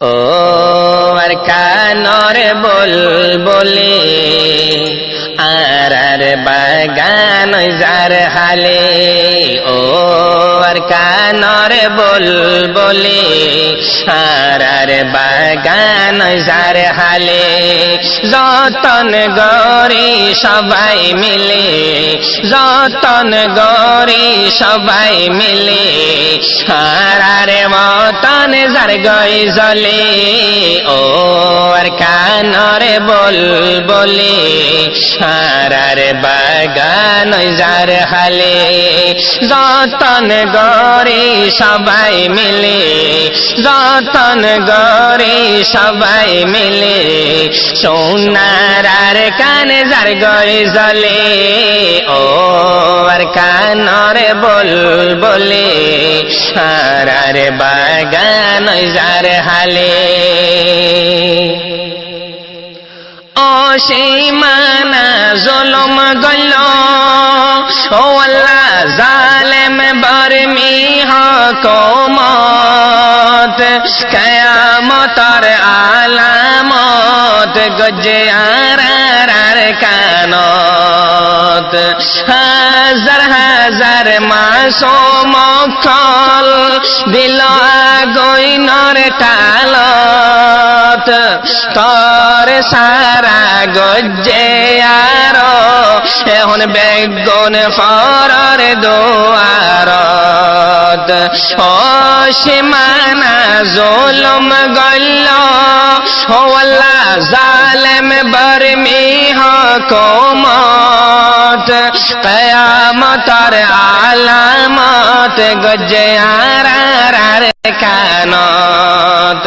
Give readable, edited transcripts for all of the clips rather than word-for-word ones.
ও আর কানর বলে আর বাগান যার হালে ও আর কানর বলে আর বাগান যার হালে যতন গরি সবাই মিলে যতন গরি সবাই মিলে আর মতন যার গই জলে ও আর কানর বলে আর বাগান যার হালে যতন গরি সবাই মিলে যতন গরি সবাই মিলে সোনার আর কান যার গই জলে ও আর কানর বলে আর বাগান যার হালে অসীমানা জুলুম গল ও আল্লাহ জালেম বরমি হুকুমত কিয়ামতের আলামত গজে আর কানত হাজার হাজার মাসুম খল দিল আগুনের টালত তোর সারা গজে আর এখন বেগুন ফরর দুয়ারত অসীমানা জুলুম গল ও আল্লাহ জালেম বরমি হুকুমত কিয়ামতের আলামত গজে আর কানত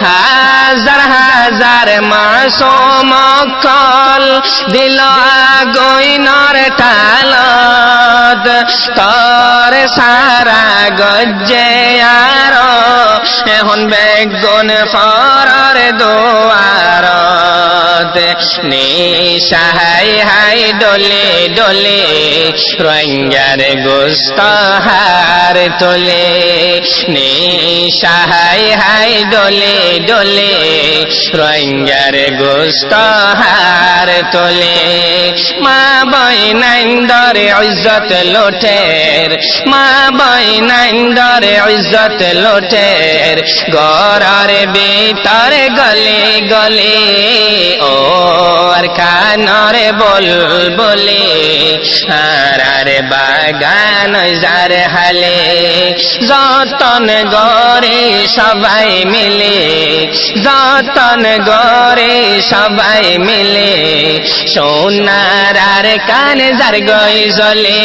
হাজার হাজার মাসুম কল দিল আগুনের টালত তোর সারা গজে আর এখন বেগুন ফরর দুয়ারত নিশা হাই হাই ডলে ডলে রঙ্গার গোস্ত হার তোলে নিশা হাই হাই ডলে ডলে রঙ্গার গোস্ত হার তোলে মা বইনাইন্দরে ইজ্জত লোটের মা বইনাইন্দরে ইজ্জত লোটের গরার ভিতর গলে গলে ও আর কানর বলে আর বাগান যার হালে যতন গরে সবাই মিলে যতন গরে সবাই মিলে সোনার আর কান যার গই জলে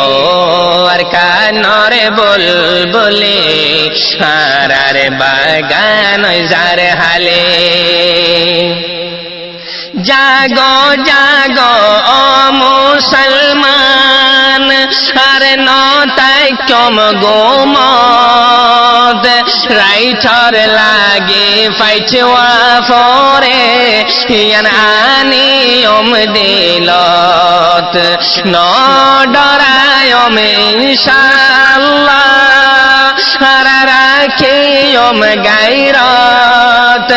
ও আর কানর বলে আর বাগান যার হালে জাগো জাগো ও মুসলমান আর নতাই কম গোমদ রাইটার লাগে ফাইটওয়া ফরে ইয়ান আনি দিলত ন ডরায় ইনশাআল্লাহ আর রাখি গায়রত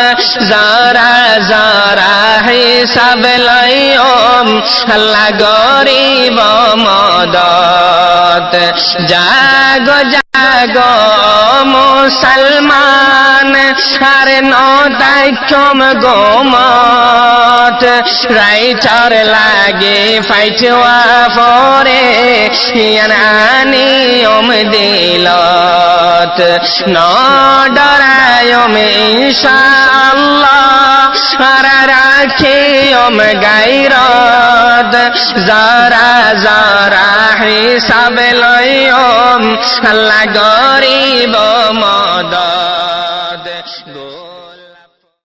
যারা যারা হিসাব লইম আল্লাহ গরিব মদত জাগো জাগো মুসলমান আর নদাইকম গোমত রাইটার লাগে ফাইটওয়া ফরে ইয়ানি দিলত ন ডরায় ইনশাআল্লাহ আর রাখি গায়রত যারা যারা হিসাব লইম আল্লাহ গরিব মদত